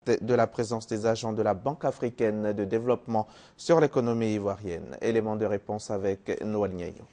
de la présence des agents de la Banque africaine de développement sur l'économie ivoirienne. Élément de réponse avec Noël Niayo.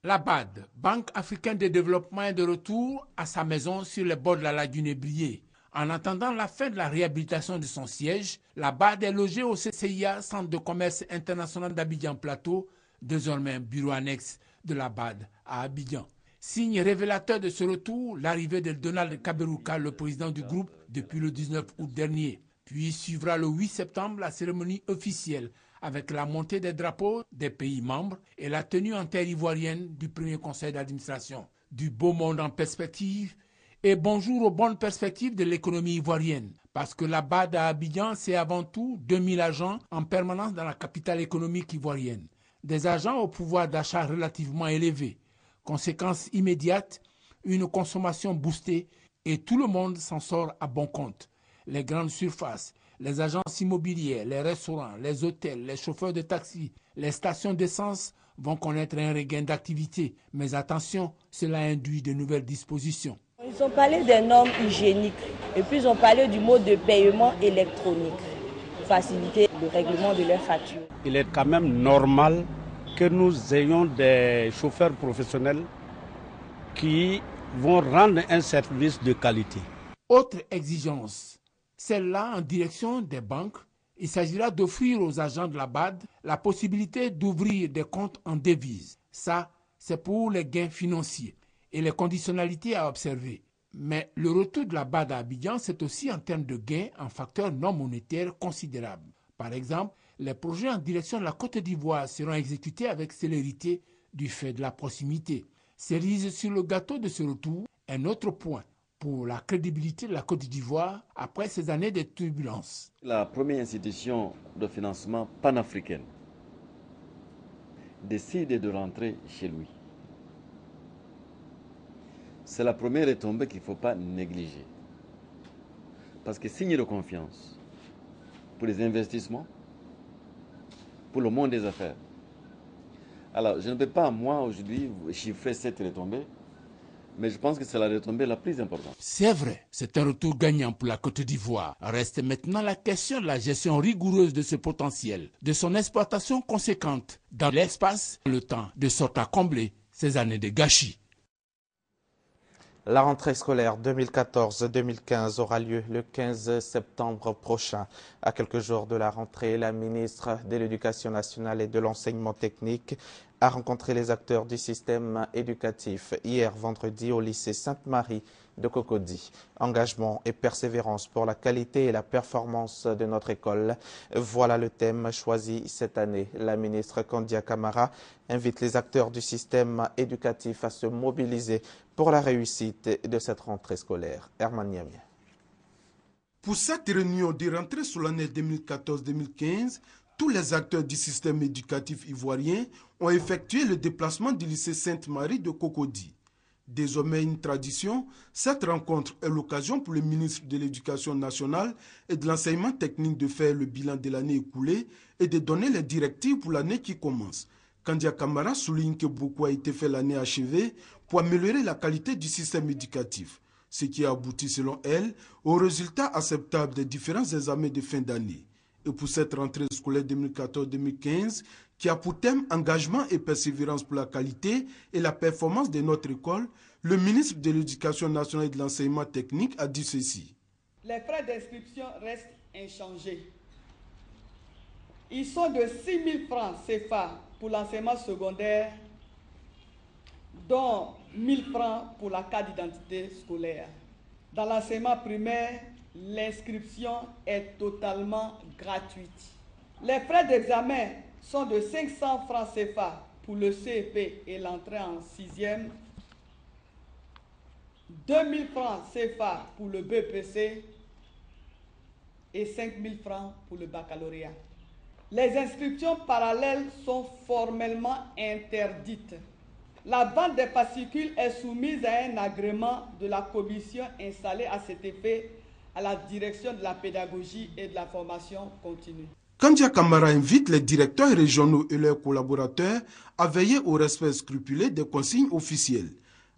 La BAD, Banque africaine de développement, est de retour à sa maison sur les bords de la lagune Brié. En attendant la fin de la réhabilitation de son siège, la BAD est logée au CCIA, Centre de commerce international d'Abidjan Plateau, désormais bureau annexe de la BAD à Abidjan. Signe révélateur de ce retour, l'arrivée de Donald Kaberuka, le président du groupe, depuis le 19 août dernier. Puis suivra le 8 septembre la cérémonie officielle avec la montée des drapeaux des pays membres et la tenue en terre ivoirienne du premier conseil d'administration. Du beau monde en perspective et bonjour aux bonnes perspectives de l'économie ivoirienne. Parce que la BAD à Abidjan, c'est avant tout 2000 agents en permanence dans la capitale économique ivoirienne. Des agents au pouvoir d'achat relativement élevé. Conséquence immédiate, une consommation boostée et tout le monde s'en sort à bon compte. Les grandes surfaces, les agences immobilières, les restaurants, les hôtels, les chauffeurs de taxi, les stations d'essence vont connaître un regain d'activité. Mais attention, cela induit de nouvelles dispositions. Ils ont parlé des normes hygiéniques et puis ils ont parlé du mode de paiement électronique pour faciliter le règlement de leurs factures. Il est quand même normal que nous ayons des chauffeurs professionnels qui vont rendre un service de qualité. Autre exigence, celle-là en direction des banques. Il s'agira d'offrir aux agents de la BAD la possibilité d'ouvrir des comptes en devises. Ça, c'est pour les gains financiers et les conditionnalités à observer. Mais le retour de la BAD à Abidjan, c'est aussi en termes de gains en facteurs non monétaires considérables. Par exemple, les projets en direction de la Côte d'Ivoire seront exécutés avec célérité du fait de la proximité. Cerise sur le gâteau de ce retour, un autre point pour la crédibilité de la Côte d'Ivoire après ces années de turbulences. La première institution de financement panafricaine décide de rentrer chez lui. C'est la première retombée qu'il ne faut pas négliger. Parce que signe de confiance pour les investissements, pour le monde des affaires. Alors, je ne peux pas, moi, aujourd'hui, chiffrer cette retombée, mais je pense que c'est la retombée la plus importante. C'est vrai, c'est un retour gagnant pour la Côte d'Ivoire. Reste maintenant la question de la gestion rigoureuse de ce potentiel, de son exploitation conséquente dans l'espace, le temps, de sorte à combler ces années de gâchis. La rentrée scolaire 2014-2015 aura lieu le 15 septembre prochain. À quelques jours de la rentrée, la ministre de l'Éducation nationale et de l'enseignement technique a rencontré les acteurs du système éducatif hier vendredi au lycée Sainte-Marie de Cocody. Engagement et persévérance pour la qualité et la performance de notre école. Voilà le thème choisi cette année. La ministre Kandia Camara invite les acteurs du système éducatif à se mobiliser pour la réussite de cette rentrée scolaire. Herman Niamien. Pour cette réunion de rentrée sur l'année 2014-2015, tous les acteurs du système éducatif ivoirien ont effectué le déplacement du lycée Sainte-Marie de Cocody. Désormais une tradition, cette rencontre est l'occasion pour le ministre de l'Éducation nationale et de l'enseignement technique de faire le bilan de l'année écoulée et de donner les directives pour l'année qui commence. Kandia Camara souligne que beaucoup a été fait l'année achevée pour améliorer la qualité du système éducatif, ce qui a abouti selon elle aux résultats acceptables des différents examens de fin d'année. Et pour cette rentrée scolaire 2014-2015, qui a pour thème engagement et persévérance pour la qualité et la performance de notre école, le ministre de l'Éducation nationale et de l'enseignement technique a dit ceci. Les frais d'inscription restent inchangés. Ils sont de 6 000 francs CFA pour l'enseignement secondaire, dont 1 000 francs pour la carte d'identité scolaire. Dans l'enseignement primaire, l'inscription est totalement gratuite. Les frais d'examen sont de 500 francs CFA pour le CEP et l'entrée en 6e, 2 000 francs CFA pour le BPC et 5 000 francs pour le baccalauréat. Les inscriptions parallèles sont formellement interdites. La vente des fascicules est soumise à un agrément de la commission installée à cet effet à la direction de la pédagogie et de la formation continue. Kandia Camara invite les directeurs régionaux et leurs collaborateurs à veiller au respect scrupuleux des consignes officielles.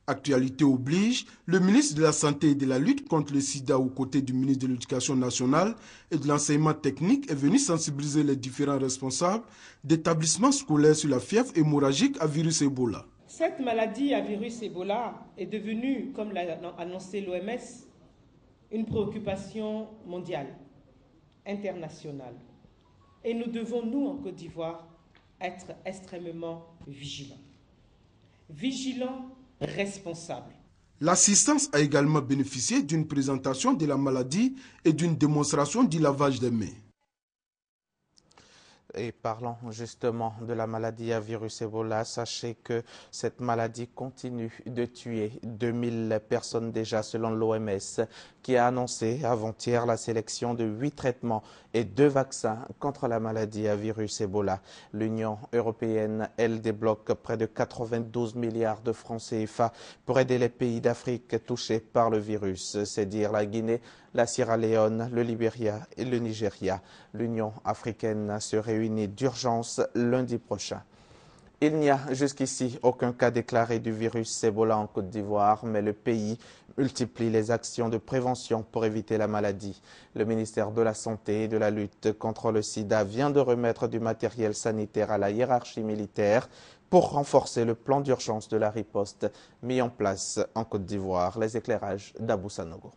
Actualité oblige, le ministre de la Santé et de la lutte contre le sida aux côtés du ministre de l'Éducation nationale et de l'enseignement technique est venu sensibiliser les différents responsables d'établissements scolaires sur la fièvre hémorragique à virus Ebola. Cette maladie à virus Ebola est devenue, comme l'a annoncé l'OMS, une préoccupation mondiale, internationale. Et nous devons, nous, en Côte d'Ivoire, être extrêmement vigilants. Vigilants, responsables. L'assistance a également bénéficié d'une présentation de la maladie et d'une démonstration du lavage des mains. Et parlons justement de la maladie à virus Ebola, sachez que cette maladie continue de tuer 2000 personnes déjà selon l'OMS qui a annoncé avant-hier la sélection de 8 traitements et 2 vaccins contre la maladie à virus Ebola. L'Union européenne, elle, débloque près de 92 milliards de francs CFA pour aider les pays d'Afrique touchés par le virus, c'est dire la Guinée, la Sierra Leone, le Libéria et le Nigeria. L'Union africaine se réunit d'urgence lundi prochain. Il n'y a jusqu'ici aucun cas déclaré du virus Ebola en Côte d'Ivoire, mais le pays multiplie les actions de prévention pour éviter la maladie. Le ministère de la Santé et de la lutte contre le sida vient de remettre du matériel sanitaire à la hiérarchie militaire pour renforcer le plan d'urgence de la riposte mis en place en Côte d'Ivoire. Les éclairages d'Abou Sanogo.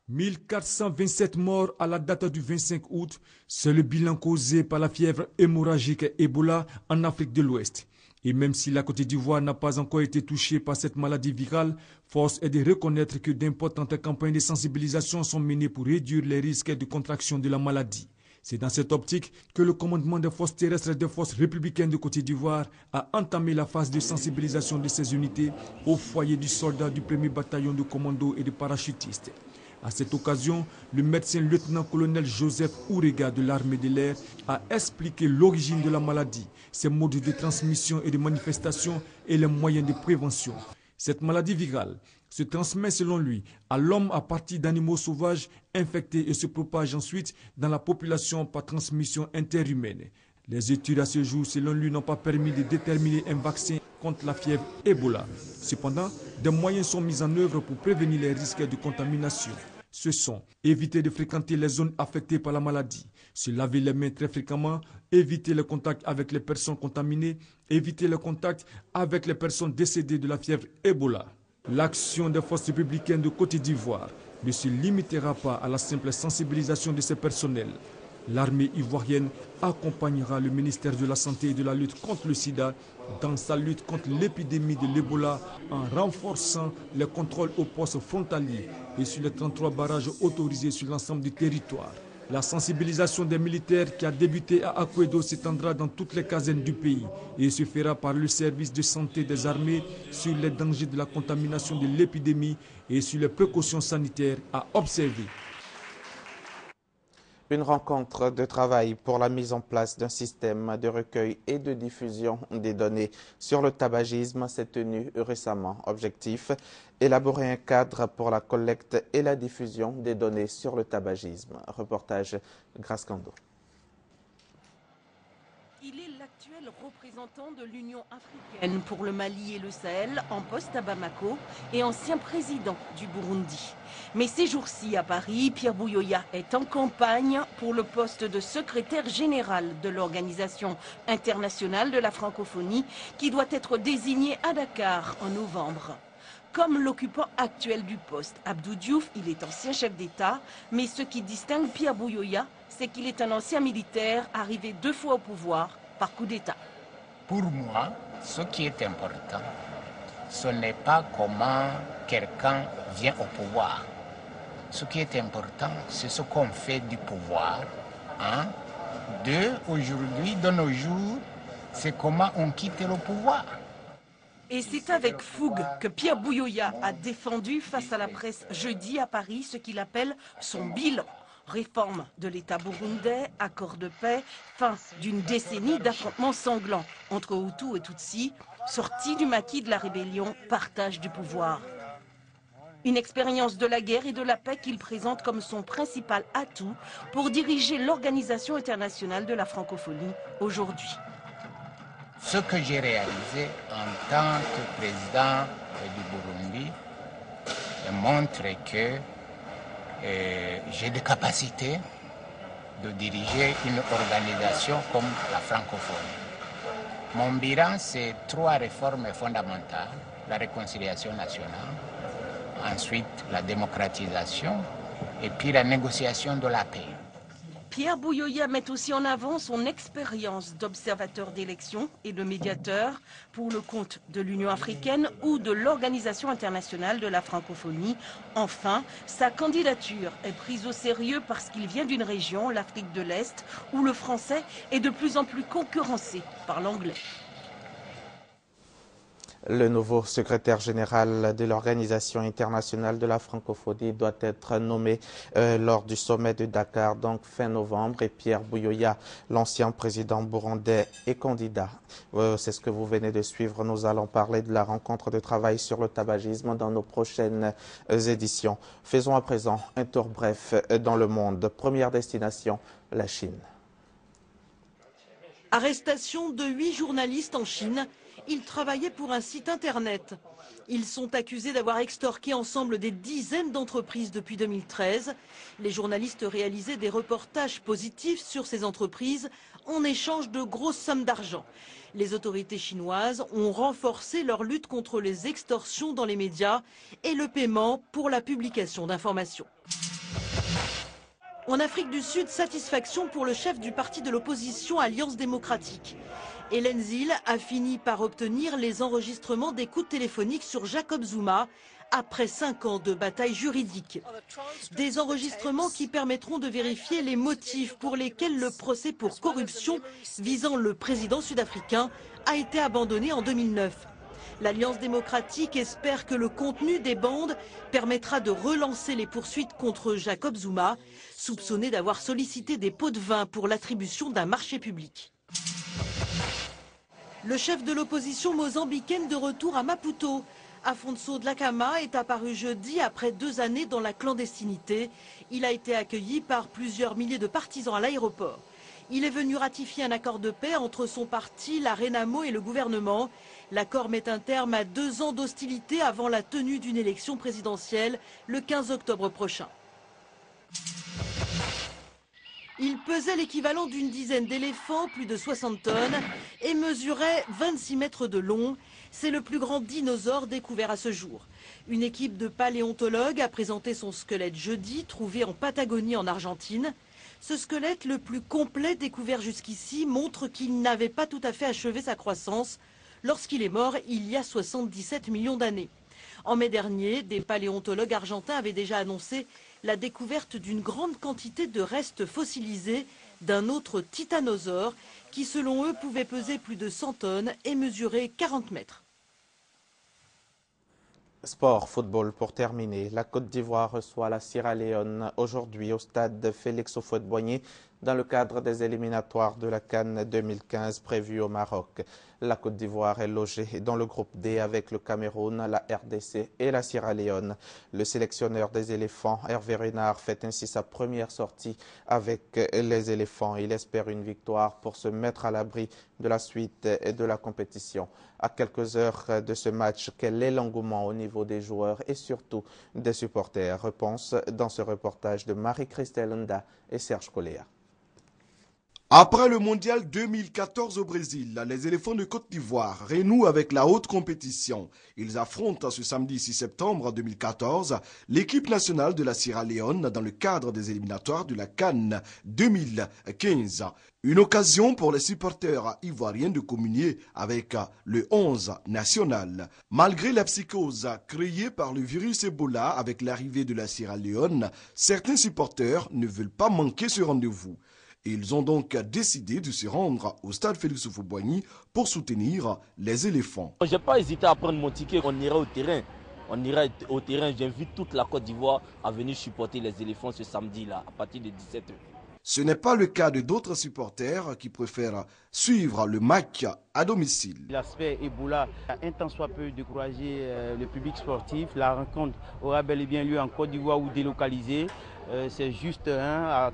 1427 morts à la date du 25 août, c'est le bilan causé par la fièvre hémorragique Ebola en Afrique de l'Ouest. Et même si la Côte d'Ivoire n'a pas encore été touchée par cette maladie virale, force est de reconnaître que d'importantes campagnes de sensibilisation sont menées pour réduire les risques de contraction de la maladie. C'est dans cette optique que le commandement des forces terrestres et des forces républicaines de Côte d'Ivoire a entamé la phase de sensibilisation de ces unités au foyer du soldat du 1er bataillon de commandos et de parachutistes. À cette occasion, le médecin lieutenant-colonel Joseph Ourega de l'armée de l'air a expliqué l'origine de la maladie, ses modes de transmission et de manifestation et les moyens de prévention. Cette maladie virale se transmet selon lui à l'homme à partir d'animaux sauvages infectés et se propage ensuite dans la population par transmission interhumaine. Les études à ce jour, selon lui, n'ont pas permis de déterminer un vaccin contre la fièvre Ebola. Cependant, des moyens sont mis en œuvre pour prévenir les risques de contamination. Ce sont éviter de fréquenter les zones affectées par la maladie, se laver les mains très fréquemment, éviter le contact avec les personnes contaminées, éviter le contact avec les personnes décédées de la fièvre Ebola. L'action des forces républicaines de Côte d'Ivoire ne se limitera pas à la simple sensibilisation de ses personnels. L'armée ivoirienne accompagnera le ministère de la Santé et de la lutte contre le sida dans sa lutte contre l'épidémie de l'Ebola en renforçant les contrôles aux postes frontaliers et sur les 33 barrages autorisés sur l'ensemble du territoire. La sensibilisation des militaires qui a débuté à Akwedo s'étendra dans toutes les casernes du pays et se fera par le service de santé des armées sur les dangers de la contamination de l'épidémie et sur les précautions sanitaires à observer. Une rencontre de travail pour la mise en place d'un système de recueil et de diffusion des données sur le tabagisme s'est tenue récemment. Objectif, élaborer un cadre pour la collecte et la diffusion des données sur le tabagisme. Reportage Grace Kando. Il est l'actuel représentant de l'Union africaine pour le Mali et le Sahel en poste à Bamako et ancien président du Burundi. Mais ces jours-ci à Paris, Pierre Bouyoya est en campagne pour le poste de secrétaire général de l'Organisation internationale de la francophonie qui doit être désigné à Dakar en novembre. Comme l'occupant actuel du poste, Abdou Diouf, il est ancien chef d'État, mais ce qui distingue Pierre Bouyoya, c'est qu'il est un ancien militaire arrivé 2 fois au pouvoir par coup d'État. Pour moi, ce qui est important, ce n'est pas comment quelqu'un vient au pouvoir. Ce qui est important, c'est ce qu'on fait du pouvoir. Aujourd'hui, de nos jours, c'est comment on quitte le pouvoir. Et c'est avec fougue que Pierre Bouyoya a défendu face à la presse jeudi à Paris ce qu'il appelle son bilan. Réforme de l'État burundais, accord de paix, fin d'une décennie d'affrontements sanglants entre Hutus et Tutsis, sortie du maquis de la rébellion, partage du pouvoir. Une expérience de la guerre et de la paix qu'il présente comme son principal atout pour diriger l'Organisation internationale de la francophonie aujourd'hui. Ce que j'ai réalisé en tant que président du Burundi montre que j'ai des capacités de diriger une organisation comme la francophonie. Mon bilan, c'est 3 réformes fondamentales: la réconciliation nationale, ensuite la démocratisation et puis la négociation de la paix. Pierre Buyoya met aussi en avant son expérience d'observateur d'élections et de médiateur pour le compte de l'Union africaine ou de l'Organisation internationale de la francophonie. Enfin, sa candidature est prise au sérieux parce qu'il vient d'une région, l'Afrique de l'Est, où le français est de plus en plus concurrencé par l'anglais. Le nouveau secrétaire général de l'Organisation internationale de la francophonie doit être nommé lors du sommet de Dakar, donc fin novembre. Et Pierre Buyoya, l'ancien président burundais, est candidat. C'est ce que vous venez de suivre. Nous allons parler de la rencontre de travail sur le tabagisme dans nos prochaines éditions. Faisons à présent un tour bref dans le monde. Première destination, la Chine. Arrestation de 8 journalistes en Chine. Ils travaillaient pour un site internet. Ils sont accusés d'avoir extorqué ensemble des dizaines d'entreprises depuis 2013. Les journalistes réalisaient des reportages positifs sur ces entreprises en échange de grosses sommes d'argent. Les autorités chinoises ont renforcé leur lutte contre les extorsions dans les médias et le paiement pour la publication d'informations. En Afrique du Sud, satisfaction pour le chef du parti de l'opposition Alliance démocratique. Hélène Zille a fini par obtenir les enregistrements d'écoute téléphonique sur Jacob Zuma après 5 ans de bataille juridique. Des enregistrements qui permettront de vérifier les motifs pour lesquels le procès pour corruption visant le président sud-africain a été abandonné en 2009. L'Alliance démocratique espère que le contenu des bandes permettra de relancer les poursuites contre Jacob Zuma, soupçonné d'avoir sollicité des pots de vin pour l'attribution d'un marché public. Le chef de l'opposition mozambicaine de retour à Maputo, Afonso Dhlakama, est apparu jeudi après 2 années dans la clandestinité. Il a été accueilli par plusieurs milliers de partisans à l'aéroport. Il est venu ratifier un accord de paix entre son parti, la Renamo, et le gouvernement. L'accord met un terme à 2 ans d'hostilité avant la tenue d'une élection présidentielle le 15 octobre prochain. Il pesait l'équivalent d'une dizaine d'éléphants, plus de 60 tonnes, et mesurait 26 mètres de long. C'est le plus grand dinosaure découvert à ce jour. Une équipe de paléontologues a présenté son squelette jeudi, trouvé en Patagonie en Argentine. Ce squelette, le plus complet découvert jusqu'ici, montre qu'il n'avait pas tout à fait achevé sa croissance lorsqu'il est mort il y a 77 millions d'années. En mai dernier, des paléontologues argentins avaient déjà annoncé la découverte d'une grande quantité de restes fossilisés d'un autre titanosaure qui, selon eux, pouvait peser plus de 100 tonnes et mesurer 40 mètres. Sport, football pour terminer. La Côte d'Ivoire reçoit la Sierra Leone aujourd'hui au stade Félix Houphouët-Boigny dans le cadre des éliminatoires de la CAN 2015 prévus au Maroc. La Côte d'Ivoire est logée dans le groupe D avec le Cameroun, la RDC et la Sierra Leone. Le sélectionneur des éléphants, Hervé Renard, fait ainsi sa première sortie avec les éléphants. Il espère une victoire pour se mettre à l'abri de la suite de la compétition. À quelques heures de ce match, quel est l'engouement au niveau des joueurs et surtout des supporters? Réponse dans ce reportage de Marie-Christelle Nda et Serge Coléa. Après le mondial 2014 au Brésil, les éléphants de Côte d'Ivoire renouent avec la haute compétition. Ils affrontent ce samedi 6 septembre 2014 l'équipe nationale de la Sierra Leone dans le cadre des éliminatoires de la CAN 2015. Une occasion pour les supporters ivoiriens de communier avec le 11 national. Malgré la psychose créée par le virus Ebola avec l'arrivée de la Sierra Leone, certains supporters ne veulent pas manquer ce rendez-vous. Ils ont donc décidé de se rendre au stade Félix Houphouët-Boigny pour soutenir les éléphants. Je n'ai pas hésité à prendre mon ticket, on ira au terrain. On ira au terrain, j'invite toute la Côte d'Ivoire à venir supporter les éléphants ce samedi-là, à partir de 17h. Ce n'est pas le cas de d'autres supporters qui préfèrent suivre le match à domicile. L'aspect Ebola a un tant soit peu découragé le public sportif. La rencontre aura bel et bien lieu en Côte d'Ivoire ou délocalisée. C'est juste à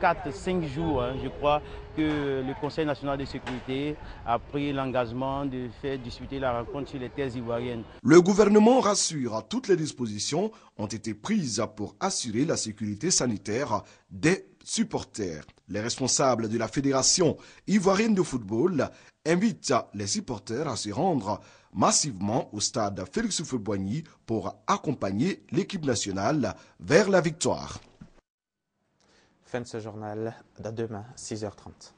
4-5 jours, je crois que le Conseil national de sécurité a pris l'engagement de faire disputer la rencontre sur les terres ivoiriennes. Le gouvernement rassure, toutes les dispositions ont été prises pour assurer la sécurité sanitaire des supporters. Les responsables de la Fédération ivoirienne de football invitent les supporters à se rendre massivement au stade Félix Houphouët-Boigny pour accompagner l'équipe nationale vers la victoire. Fin de ce journal, à demain, 6h30.